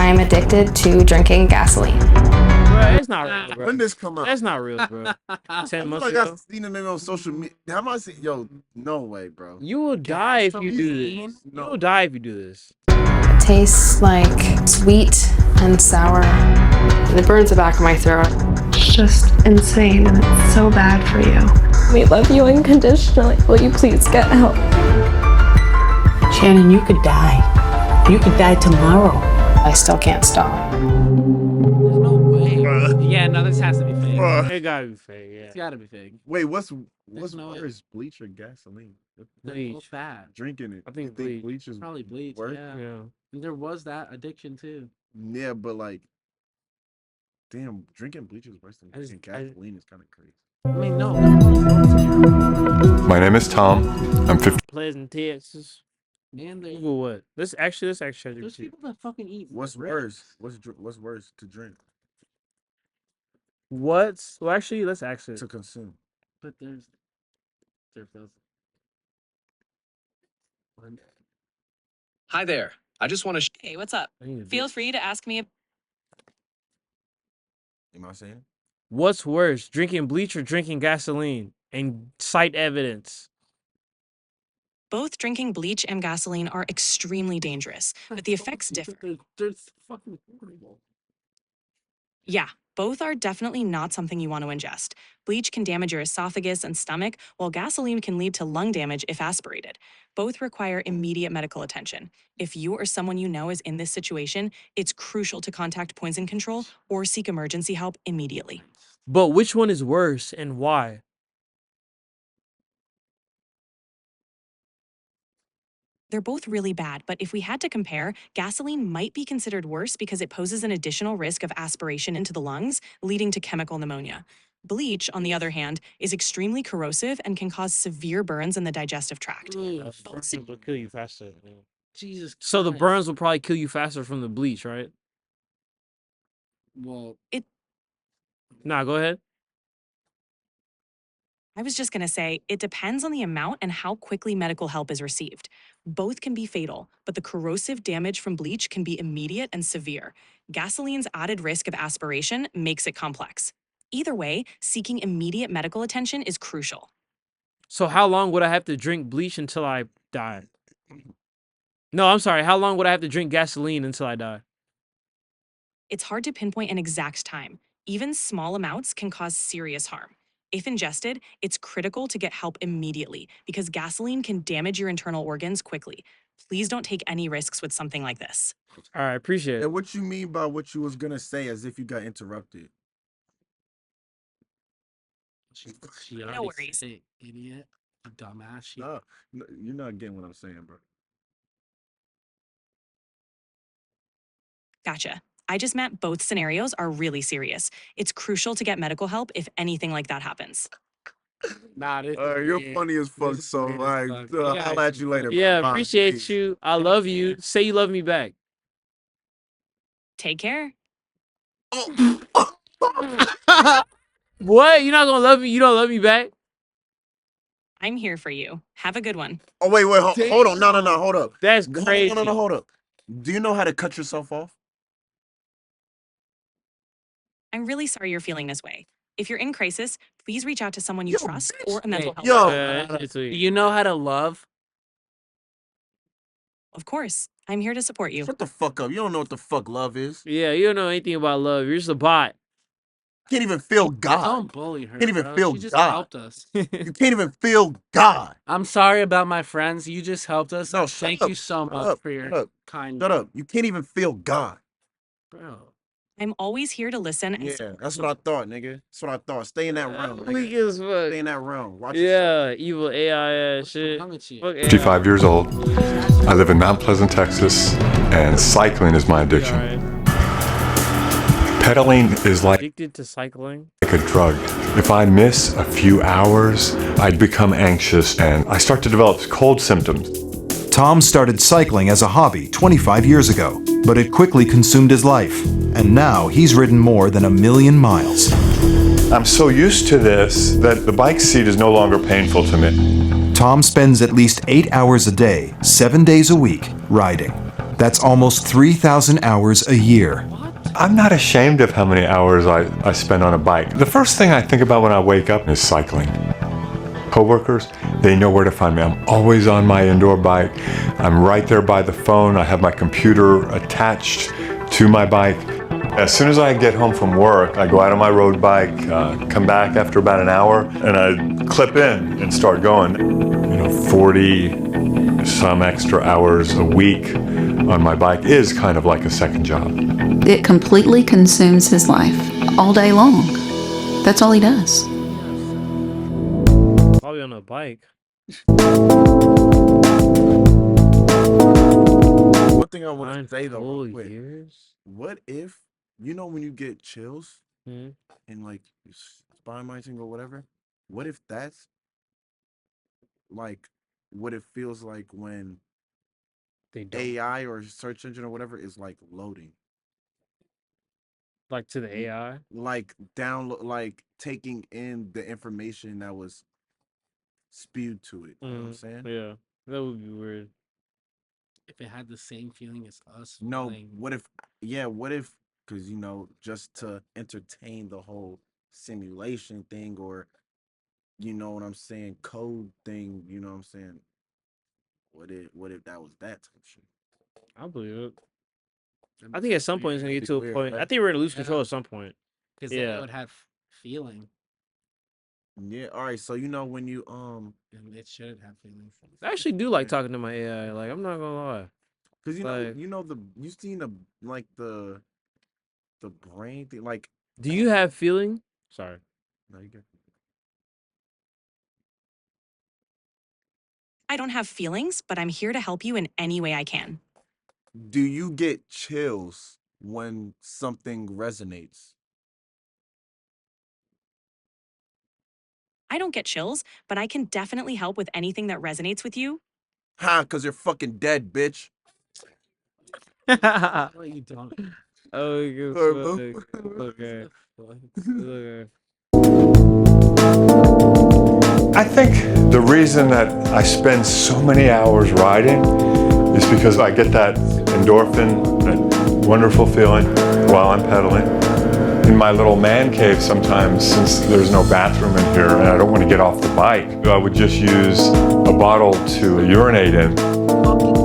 I'm addicted to drinking gasoline. Bro, it's not real, bro. When this come out? That's not real, bro. 10 months Like ago. I seen it maybe on social media. How am I saying? Yo, no way, bro. You will die if you do this. You No. will die if you do this. It tastes like sweet and sour. And it burns the back of my throat. It's just insane and it's so bad for you. We love you unconditionally. Will you please get help? Shannon, you could die. You could die tomorrow. I still can't stop. There's no way. Yeah, no, this has to be fake. It gotta be fake, yeah. It's gotta be fake. Wait, what's no way. worse, bleach or gasoline? They're both bad. Drinking it. I think You bleach. bleach is Probably bleach. worse? Yeah. Yeah. And there was that addiction too. Yeah, but like, damn, drinking bleach is worse than I just- drinking gasoline is kind of crazy. I mean, no. My name is Tom. I'm 50. Pleasant, Texas. And there's Google what? Let's actually there's people that fucking eat. What's bricks. worse? What's worse to drink? What's well actually let's actually To consume? But there's Hi there. I just want to. Hey, what's up? I need to Feel free to ask me. Am I saying? What's worse, drinking bleach or drinking gasoline? And cite evidence. Both drinking bleach and gasoline are extremely dangerous, but the effects differ. They're fucking horrible. Yeah, both are definitely not something you want to ingest. Bleach can damage your esophagus and stomach, while gasoline can lead to lung damage if aspirated. Both require immediate medical attention. If you or someone you know is in this situation, it's crucial to contact poison control or seek emergency help immediately. But which one is worse and why? They're both really bad, but if we had to compare, gasoline might be considered worse because it poses an additional risk of aspiration into the lungs, leading to chemical pneumonia. Bleach, on the other hand, is extremely corrosive and can cause severe burns in the digestive tract. Burns will kill you faster. Jesus. So the Christ. burns will probably kill you faster from the bleach, right? Well, Nah, go ahead. I was just going to say, it depends on the amount and how quickly medical help is received. Both can be fatal, but the corrosive damage from bleach can be immediate and severe. Gasoline's added risk of aspiration makes it complex. Either way, seeking immediate medical attention is crucial. So how long would I have to drink bleach until I die? No, I'm sorry. How long would I have to drink gasoline until I die? It's hard to pinpoint an exact time. Even small amounts can cause serious harm. If ingested, it's critical to get help immediately because gasoline can damage your internal organs quickly. Please don't take any risks with something like this. All right, appreciate it. And what you mean by what you was gonna say as if you got interrupted? she already worries. said it, idiot. You dumbass. No, you're not getting what I'm saying, bro. Gotcha. I just meant both scenarios are really serious. It's crucial to get medical help if anything like that happens. Nah, You're funny as fuck, so like, I'll at you later. Yeah, Bye. appreciate Peace. you. I love you. Say you love me back. Take care. What? You're not gonna love me? You don't love me back? I'm here for you. Have a good one. Oh wait, hold on, no, hold up. That's crazy. No, hold up. Do you know how to cut yourself off? I'm really sorry you're feeling this way. If you're in crisis, please reach out to someone you trust or a mental health professional. Do you know how to love? Of course, I'm here to support you. Shut the fuck up. You don't know what the fuck love is. Yeah, you don't know anything about love. You're just a bot. You can't even feel God. Don't bully her. Can't even bro. feel She just God. helped us. You can't even feel God. I'm sorry about my friends. You just helped us. No, Thank shut you up. so Shut much up. for your Shut up. kind. Shut up. You can't even feel God. Bro. I'm always here to listen and Yeah, that's what I thought, nigga. That's what I thought. Stay in that realm, Weak nigga. as fuck. Stay in that realm. Watch Yeah, evil AI ass shit. wrong with you? Fuck AI. 55 years old. I live in Mount Pleasant, Texas, and cycling is my addiction. Alright. Pedaling is like Addicted to cycling. a drug. If I miss a few hours, I'd become anxious and I start to develop cold symptoms. Tom started cycling as a hobby 25 years ago, but it quickly consumed his life. And now he's ridden more than 1 million miles. I'm so used to this that the bike seat is no longer painful to me. Tom spends at least 8 hours a day, 7 days a week, riding. That's almost 3,000 hours a year. I'm not ashamed of how many hours I spend on a bike. The first thing I think about when I wake up is cycling. Coworkers, they know where to find me. I'm always on my indoor bike. I'm right there by the phone. I have my computer attached to my bike. As soon as I get home from work, I go out on my road bike, come back after about an hour, and I clip in and start going. 40 some extra hours a week on my bike is kind of like a second job. It completely consumes his life all day long. That's all he does. Probably on a bike. One thing I want to say though, real quick, years? what if, when you get chills Hmm? and like spine miting or whatever, what if that's like what it feels like when They don't. AI or search engine or whatever is like loading, Like to the AI? like download, like taking in the information that was spewed to it. You know what I'm saying? Yeah, that would be weird. If it had the same feeling as us. No, feeling- what if, because just to entertain the whole simulation thing, or what I'm saying, code thing, you know what I'm saying? What if that was that type of shit? I believe it. I think at some point it's gonna get to a Weird, point. right? I think we're gonna lose control at some point. Because Yeah. then it would have feeling, Yeah. All right. So when you and it shouldn't have feelings. I actually do like talking to my AI. Like, I'm not gonna lie. because Like- you've seen the brain thing, like, Do you have feeling? Sorry. no, you get. I don't have feelings, but I'm here to help you in any way I can. Do you get chills when something resonates? I don't get chills, but I can definitely help with anything that resonates with you. Ha! Because you're fucking dead, bitch. Oh, Well, you don't. good Sorry, fuck. bro. Okay. Fuck. Okay. I think the reason that I spend so many hours riding is because I get that endorphin, that wonderful feeling while I'm pedaling. In my little man cave sometimes, since there's no bathroom in here and I don't want to get off the bike, I would just use a bottle to urinate in.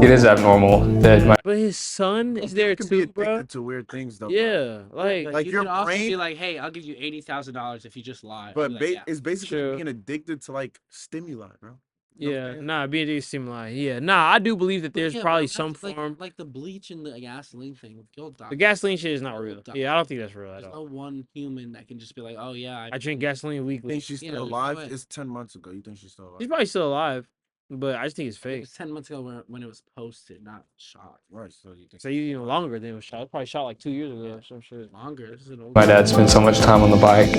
It is abnormal that my But his son is there You can be too, bro. addicted to weird things, though. Yeah, like you your could also brain- be like, "Hey, I'll give you $80,000 if you just lie." I'll But be like, yeah. it's basically True. being addicted to like stimuli, bro. You know what I'm yeah, saying? nah, BD stimuli. Yeah, nah, I do believe that there's Yeah, but probably imagine, some like, form. like the bleach and the gasoline thing. You'll die. The gasoline shit is not You'll real. die. Yeah, I don't think that's real at There's all. no one human that can just be like, "Oh yeah, I drink gasoline You weekly. think she's Yeah, still there's no alive? way. It's 10 months ago. You think she's still alive? He's probably still alive, but I just think it's It fake. was 10 months ago when it was posted, not shot. Right. So you think? So you longer than it was shot. It was probably shot like 2 years ago or some shit. Longer. This is an old. dad spends so much time on the bike,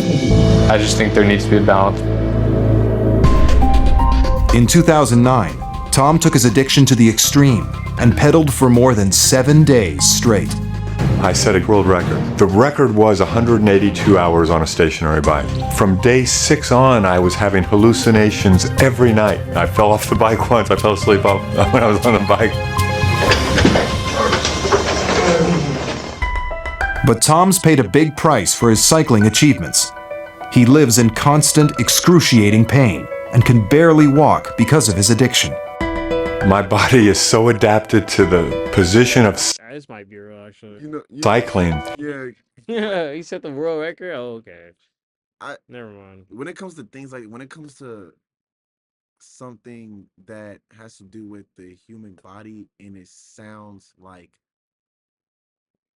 I just think there needs to be a balance. In 2009, Tom took his addiction to the extreme and pedaled for more than 7 days straight. I set a world record. The record was 182 hours on a stationary bike. From day 6 on, I was having hallucinations every night. I fell off the bike once. I fell asleep when I was on the bike. But Tom's paid a big price for his cycling achievements. He lives in constant, excruciating pain and can barely walk because of his addiction. My body is so adapted to the position of This might be real, actually. cycling. Yeah. Yeah, he set the world record. Oh, okay. I- Never mind. When it comes to things like, when it comes to something that has to do with the human body and it sounds like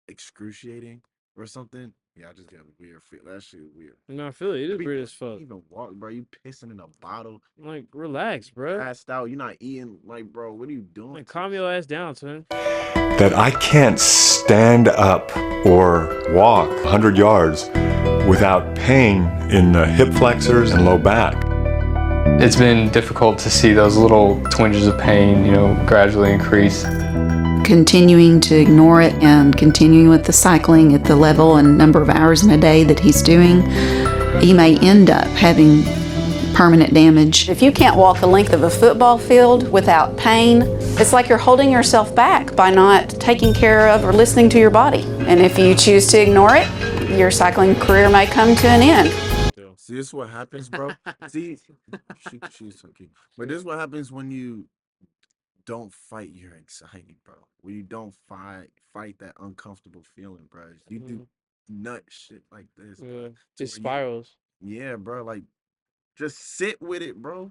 excruciating or something, yeah, I just get a weird feel. That shit is weird. No, I feel it. It is Be- weird as fuck. Even walk, bro. You pissing in a bottle, Like, relax, bro. passed out. You're not eating. Like, bro, what are you doing? Like, calm your ass down, son. That I can't stand up or walk 100 yards without pain in the hip flexors and low back. It's been difficult to see those little twinges of pain, gradually increase. Continuing to ignore it and continuing with the cycling at the level and number of hours in a day that he's doing, he may end up having permanent damage. If you can't walk the length of a football field without pain, it's like you're holding yourself back by not taking care of or listening to your body. And if you choose to ignore it, your cycling career may come to an end. See, this is what happens, bro. See, she's so cute. But this is what happens when you don't fight your anxiety, bro. When you don't fight that uncomfortable feeling, bro. You do nut shit like this. Yeah, to it where spirals. Yeah, bro. Like, just sit with it, bro.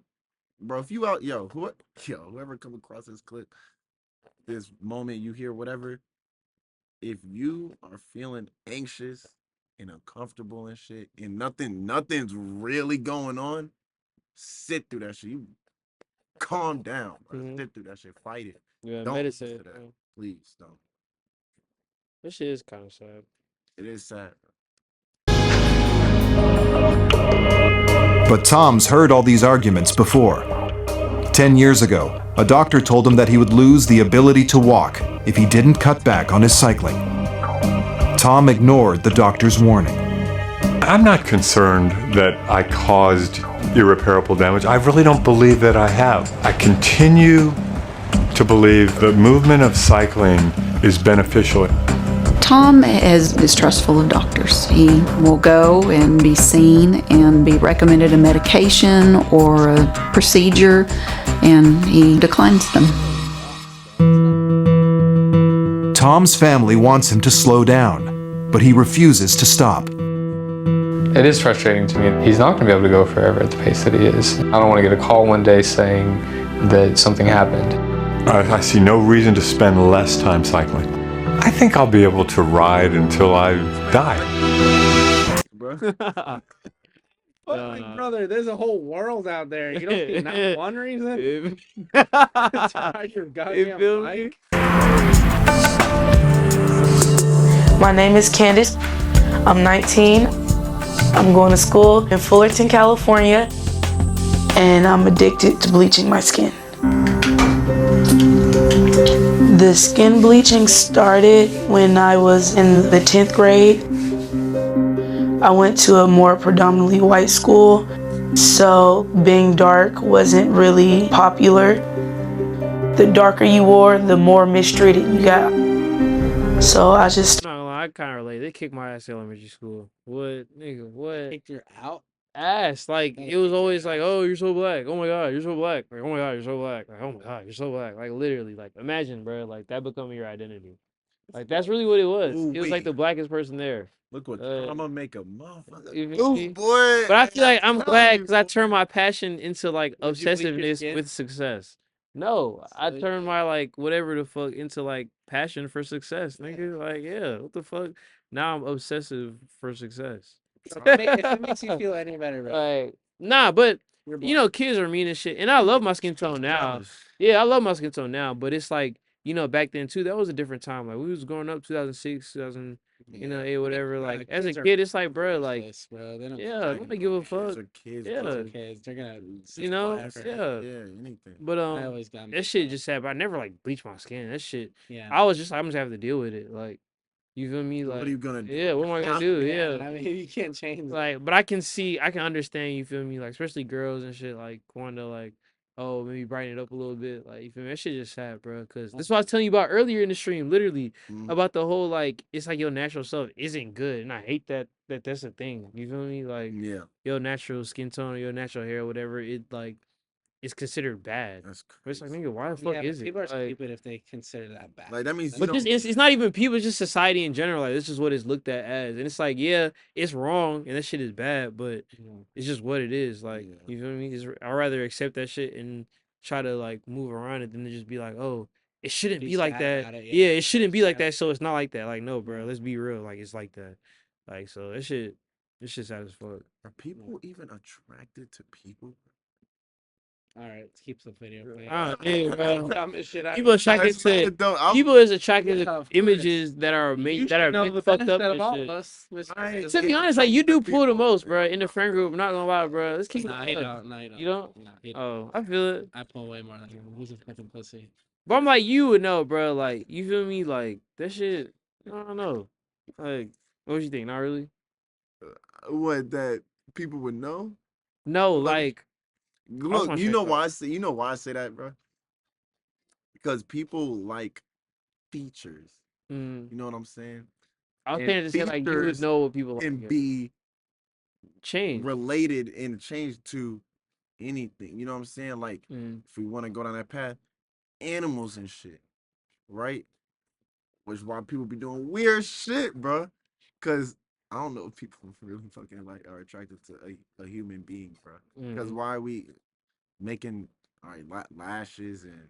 Bro, if you out, whoever come across this clip, this moment you hear whatever, if you are feeling anxious and uncomfortable and shit, and nothing's really going on, sit through that shit. You calm down, bro. Sit through that shit. Fight it. Yeah, Don't listen meditate. to that. Please don't. This shit is kind of sad. It is sad. But Tom's heard all these arguments before. 10 years ago, a doctor told him that he would lose the ability to walk if he didn't cut back on his cycling. Tom ignored the doctor's warning. I'm not concerned that I caused irreparable damage. I really don't believe that I have. I continue to believe the movement of cycling is beneficial. Tom is distrustful of doctors. He will go and be seen and be recommended a medication or a procedure, and he declines them. Tom's family wants him to slow down, but he refuses to stop. It is frustrating to me. He's not going to be able to go forever at the pace that he is. I don't want to get a call one day saying that something happened. I see no reason to spend less time cycling. I think I'll be able to ride until I die. Bro. Like, brother, there's a whole world out there. You don't see not one reason to ride your goddamn bike. My name is Candace. I'm 19. I'm going to school in Fullerton, California, and I'm addicted to bleaching my skin. The skin bleaching started when I was in the 10th grade. I went to a more predominantly white school, so being dark wasn't really popular. The darker you wore, the more mistreated you got. So I just... I'm not gonna lie, I kind of relate. They kicked my ass in elementary school. What? Nigga, what? Kicked your out? Ass. Like, it was always like, oh, you're so black. Oh my God, you're so black. Like, oh my God, you're so black. Like, oh my God, you're so black. Like, literally, like, imagine, bro, like, that becoming your identity. Like, that's really what it was. Ooh, it was like the blackest person there. Look what I'm gonna make a motherfucker. Ooh, boy. But I feel like I'm glad because I turned my passion into, like, Did you bleach your obsessiveness skin? with success. No, I turned my, like, whatever the fuck into, like, passion for success, nigga. Like, yeah, what the fuck? Now I'm obsessive for success. If it makes you feel any better, bro. Like, nah, but You're you know, kids are mean and shit. And I love my skin tone now. Yeah, I love my skin tone now. But it's like, you know, back then too, that was a different time. Like, we was growing up 2006, 2000, you know, 8, whatever. Like, as a kid, it's like, bro, like, bro. They don't yeah, I'm gonna give a fuck. Kids, Yeah, kids. They're gonna, you know, yeah, anything. But I always got that shit just happened. I never like bleached my skin. That shit. Yeah. I was just like, I'm just have to deal with it. Like, you feel me? Like, what are you gonna do? Yeah, what am I gonna do? Yeah. I mean, you can't change. Like, but I can understand, you feel me? Like, especially girls and shit, like, want to, like, oh, maybe brighten it up a little bit. Like, you feel me? That shit just sad, bro. Because that's what I was telling you about earlier in the stream, literally, about the whole, like, it's like your natural self isn't good. And I hate that's a thing. You feel me? Like, your natural skin tone or your natural hair or whatever, it, like, it's considered bad. That's crazy. But it's like, nigga, why the fuck is it? People are stupid if they consider that bad. Like, that means But it's not even people, it's just society in general. Like, this is what it's looked at as. And it's like, yeah, it's wrong and that shit is bad, but it's just what it is. Like, you feel me? I'd rather accept that shit and try to, like, move around it than to just be like, oh, it shouldn't be like that. Yeah, it shouldn't be like that, so it's not like that. Like, no, bro, let's be real. Like, it's like that. Like, so this shit's sad as fuck. Are people even attracted to people? All right, let's keep the video playing. Yeah, bro. Dumbest shit I People attracted to people is attracted to images that are made fucked up and shit. To be honest, like, you do pull the most, bro, in the friend group. I'm not gonna lie, bro. Let's keep. Nah, you don't. No, you don't. You don't? No, you don't. Oh, I feel it. I pull way more than him. Who's a fucking pussy? But I'm like, you would know, bro. Like, you feel me? Like, that shit. I don't know. Like, what you think? Not really. What, that people would know? No, like Look, wanna you check know out. why I say that, bro? Because people like features. Mm. You know what I'm saying? I was And saying to say like you would features know what people can like. be Change. related and changed to anything. You know what I'm saying? Like if we want to go down that path, animals and shit, right? Which is why people be doing weird shit, bro. Cause I don't know if people really fucking like are attracted to a human being, bro. Because why are we making lashes and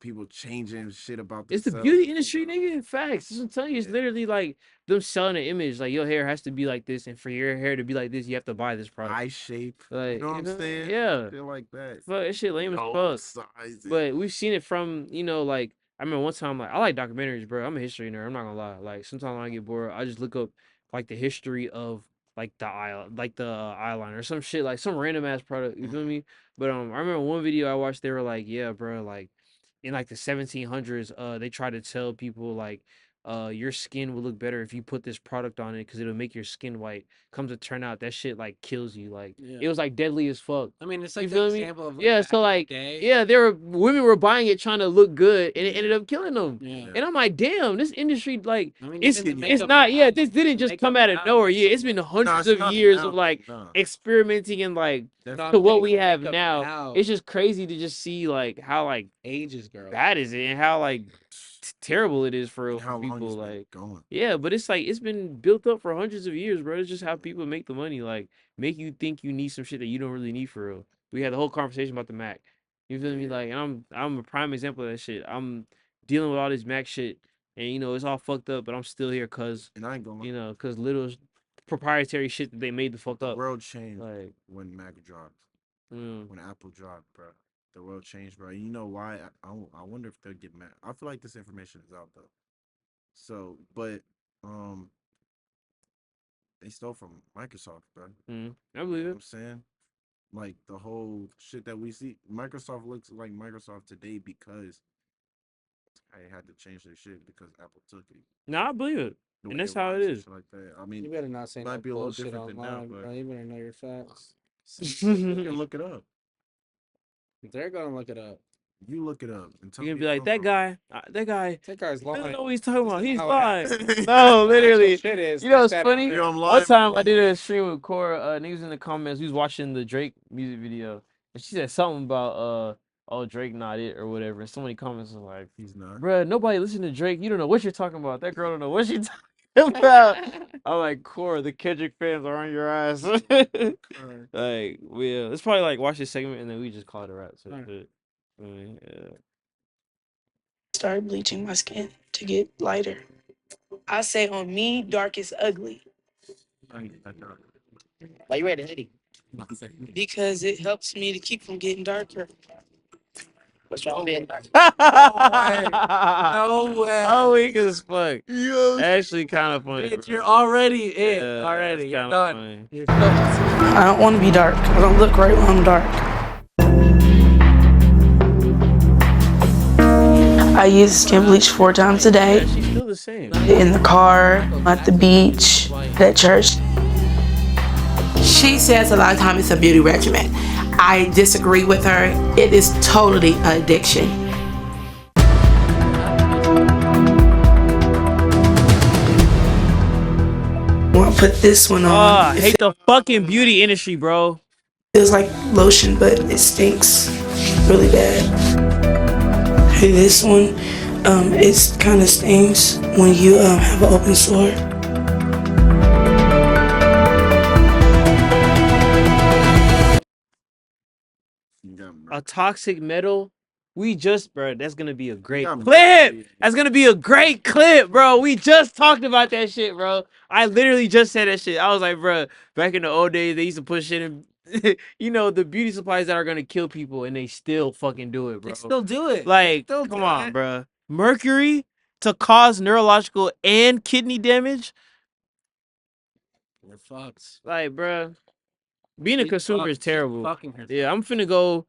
people changing shit about It's the themselves? beauty industry, nigga. Facts. That's what I'm telling you. It's literally like them selling an image. Like your hair has to be like this, and for your hair to be like this, you have to buy this product. Eye shape. Like, You know what I'm saying? Yeah. Shit like that. Fuck, that shit lame as Nose fuck. size. But we've seen it from, like, I remember one time, like, I like documentaries, bro. I'm a history nerd. I'm not gonna lie. Like, sometimes when I get bored, I just look up, like, the history of, like, the eyeliner or some shit, like, some random ass product. You feel me? But I remember one video I watched, they were like, yeah, bro, like, in, like, the 1700s, they tried to tell people, like, your skin will look better if you put this product on it because it'll make your skin white. Comes to turn out that shit like kills you. Like it was like deadly as fuck. I mean, it's You like feel the me? example of Yeah, so like women were buying it trying to look good and it ended up killing them. Yeah. And I'm like, damn, this industry like I mean, it's even the it's makeup not now- this didn't just makeup come out of now nowhere. is Yeah, it's been hundreds it's of not years now. of like No. experimenting and like No, I'm to what saying we the have makeup now. now It's just crazy to just see like how like ages, girl. bad is it and how like terrible it is for And how long people. it's been Like going. yeah, but it's like it's been built up for hundreds of years, bro. It's just how people make the money, like make you think you need some shit that you don't really need for real. We had the whole conversation about the Mac. You feel me? Like, and I'm a prime example of that shit. I'm dealing with all this Mac shit, and it's all fucked up, but I'm still here cause And I ain't gonna lie. cause little proprietary shit that they made the fuck The up. world changed Like, when Mac dropped. When Apple dropped, bro. The world changed, bro. You know why? I wonder if they'll get mad. I feel like this information is out though. So, but they stole from Microsoft, bro. I believe You know it. what I'm saying? Like the whole shit that we see, Microsoft looks like Microsoft today because I had to change their shit because Apple took it. No, I believe it, The and way that's it how it rocks and is. shit like that. I mean, You better not say might no be a little bullshit different than now, online, but bro. You better know your facts. you can look it up. They're gonna look it up. You look it up and tell You're me gonna be like, that guy That guy's doesn't lying. know what he's talking about. This is He's how lying. it No, literally. shit is. You know what's that funny? Yo, I'm One lying. time I did a stream with Cora, niggas in the comments, we was watching the Drake music video. And she said something about oh Drake not it or whatever. And so many comments was like, He's not. bruh, nobody listen to Drake. You don't know what you're talking about. That girl don't know what she talking about. I'm like, Cora, the Kendrick fans are on your ass. Like, yeah. It's probably like watch this segment and then we just call it a wrap. So shit. I mean, yeah. Started bleaching my skin to get lighter. I say on me, dark is ugly Why you ready, Eddie? because it helps me to keep from getting darker. What's wrong with it? No way. Oh, weak as fuck. Yo, Actually, kind of funny. Bitch, Bro. you're already it. Yeah, Already, it's you're kinda done. funny. You're done. I don't want to be dark. I don't look right when I'm dark. I use skin bleach 4 times a day. Yeah, she's still the same. In the car, at the beach, at church. She says a lot of times it's a beauty regimen. I disagree with her. It is totally an addiction. I want to put this one on. I hate the fucking beauty industry, bro. Feels like lotion, but it stinks really bad. Hey, this one, it kind of stings when you have an open sore. A toxic metal. We just, bro, that's gonna be a great clip. That's gonna be a great clip, bro. We just talked about that shit, bro. I literally just said that shit. I was like, bro, back in the old days, they used to put shit in, the beauty supplies that are gonna kill people, and they still fucking do it, bro. They still do it. Like, come on, bro. Mercury to cause neurological and kidney damage. You're fucked. Like, bro, being a She consumer is fucked. She's terrible. fucking herself. Yeah, I'm finna go.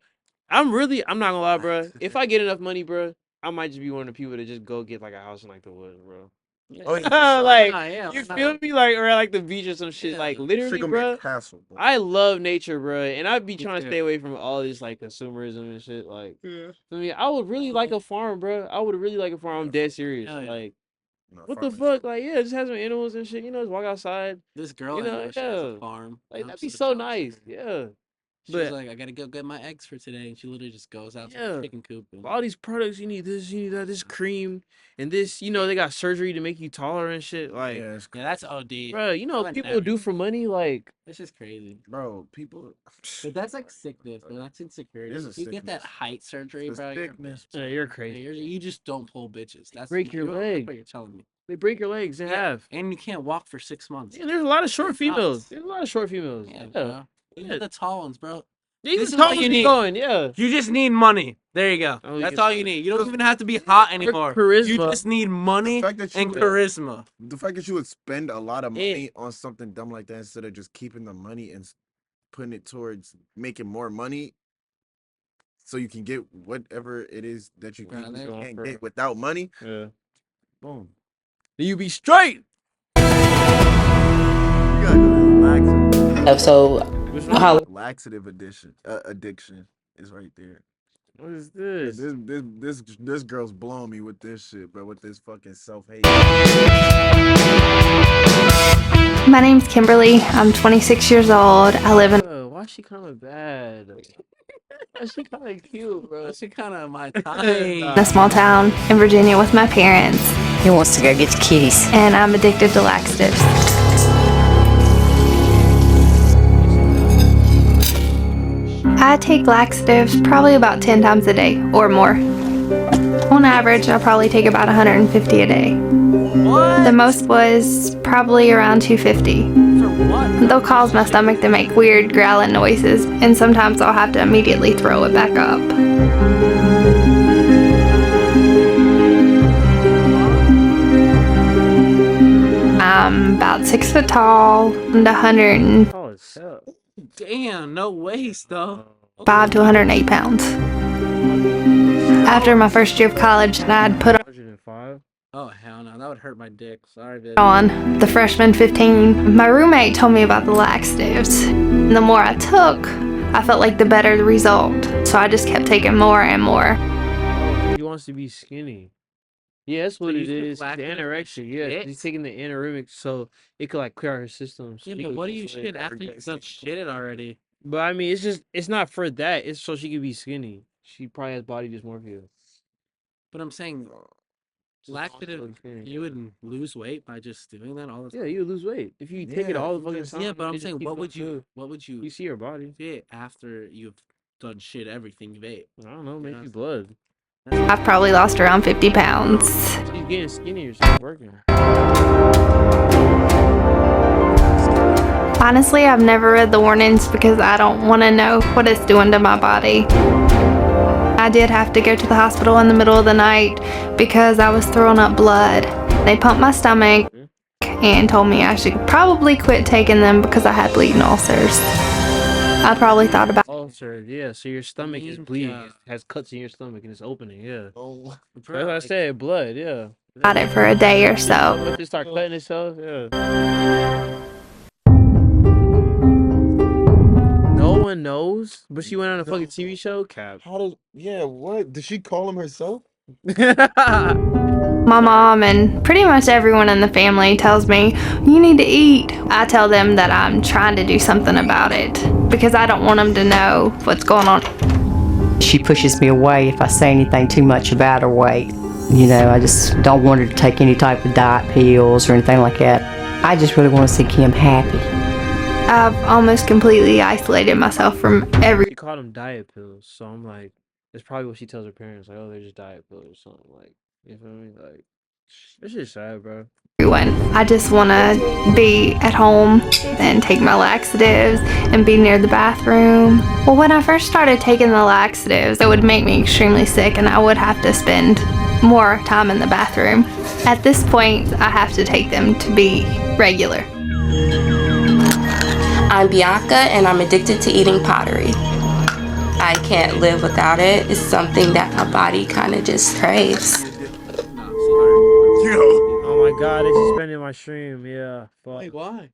I'm not gonna lie, bro. If I get enough money, bro, I might just be one of the people that just go get like a house in like the woods, bro. Oh, yeah. Like, yeah, you why feel not? me? Like, or at like the beach or some shit. Yeah. Like, literally, Sycamore bro. Castle, bro. I love nature, bro, and I'd be Me trying to too. stay away from all this like consumerism and shit. Like, Yeah. I mean, I would really like a farm, bro. I would really like a farm. I'm dead serious. Hell yeah. Like, No, what the farming fuck? Like, yeah, just have some animals and shit. You know, just walk outside. This girl You I know, know, she has a yeah. farm. Like, I'm that'd be so so jealous of nice. her. Yeah. She's But like, I gotta go get my eggs for today, and she literally just goes out to yeah, the chicken coop. And all these products, you need this, you need that, this cream, and this. You know, they got surgery to make you taller and shit. Like, Yeah, it's yeah, that's OD. bro, you know, I what would people never. do for money. Like, This is crazy. bro. People. But that's like sickness, bro. That's insecurity. It's a If you get that sickness. height surgery, It's a bro, you're a sickness. bitch. yeah, you're Yeah, crazy. you just don't pull bitches. That's Break your that's leg. what you're telling me. They break your legs in Yeah, half. and you can't walk for 6 months. Yeah, there's a lot of short Nuts. females. There's a lot of short females. Yeah, Yeah. bro. Yeah. Even the tall ones, bro. Even This the is what tall you ones be need. going, yeah. You just need money. There you go. Oh, That's yeah. all you need. You don't even have to be hot anymore. charisma. You just need money The fact that you and would- charisma. The fact that you would spend a lot of Yeah. money on something dumb like that instead of just keeping the money and putting it towards making more money, so you can get whatever it is that you Right, can't there- can't get without money. Yeah. Boom. You be straight. You gotta go to laxative. So, how Laxative addiction is right there. What is Yeah, this? this girl's blowing me with this shit, bro. With this fucking self-hate. My name's Kimberly. I'm 26 years old. I live in Why is she kind of bad? Why is she kind of cute, bro? That's kind of my a type. small town in Virginia with my parents, he wants to go get the kitties. and I'm addicted to laxatives. I take laxatives probably about 10 times a day or more. On average, I probably take about 150 a day. What? The most was probably around 250. For what? They'll cause my stomach to make weird growling noises, and sometimes I'll have to immediately throw it back up. I'm about 6 foot tall and 105 Oh, it's hell. Damn, no waste though. to 108 pounds. After my first year of college, I'd put 105. Oh hell no, that would hurt my dick. Sorry, bitch. on the freshman 15. My roommate told me about the laxatives. And the more I took, I felt like the better the result. So I just kept taking more and more. He wants to be skinny. Yeah, that's what So it you took is. The laxative anorexia. Yeah, shit? he's taking the anoremic so it could like clear out her system. so Yeah, she but could what do lose you weight. shit after you've done shitted already? But I mean, it's not for that. It's so she could be skinny. She probably has body dysmorphia. But I'm saying, laxative, you would lose weight by just doing that all the time. Yeah, you would lose weight if you take it Yeah, all the you fucking just- time. Yeah, but it I'm just saying, keeps what would going you through. You see her body. fit after you've done shit everything you've ate? I don't know, maybe Yeah. blood. I've probably lost around 50 pounds. She's getting skinnier. She's working. Honestly, I've never read the warnings because I don't want to know what it's doing to my body. I did have to go to the hospital in the middle of the night because I was throwing up blood. They pumped my stomach and told me I should probably quit taking them because I had bleeding ulcers. I probably thought about Ulcer, yeah. So your stomach is bleeding. Yeah. It has cuts in your stomach and it's opening. Yeah. Oh, That's what I said. Blood. Yeah. it for a day or so. Let it start cutting itself. Yeah. No one knows, but she went on a fucking TV show. Cap. how did? Yeah, what? Did she call him herself? My mom and pretty much everyone in the family tells me, you need to eat. I tell them that I'm trying to do something about it because I don't want them to know what's going on. She pushes me away if I say anything too much about her weight. You know, I just don't want her to take any type of diet pills or anything like that. I just really want to see Kim happy. I've almost completely isolated myself from She called them diet pills, so I'm like, it's probably what she tells her parents, like, oh, they're just diet pills or something. Like, you feel me? Like, this shit's sad, bro. everyone. I just want to be at home and take my laxatives and be near the bathroom. Well, when I first started taking the laxatives, it would make me extremely sick and I would have to spend more time in the bathroom. At this point, I have to take them to be regular. I'm Bianca and I'm addicted to eating pottery. I can't live without it. It's something that my body kind of just craves. Oh my my god, they suspended my stream. Yeah. Fuck. Wait, why?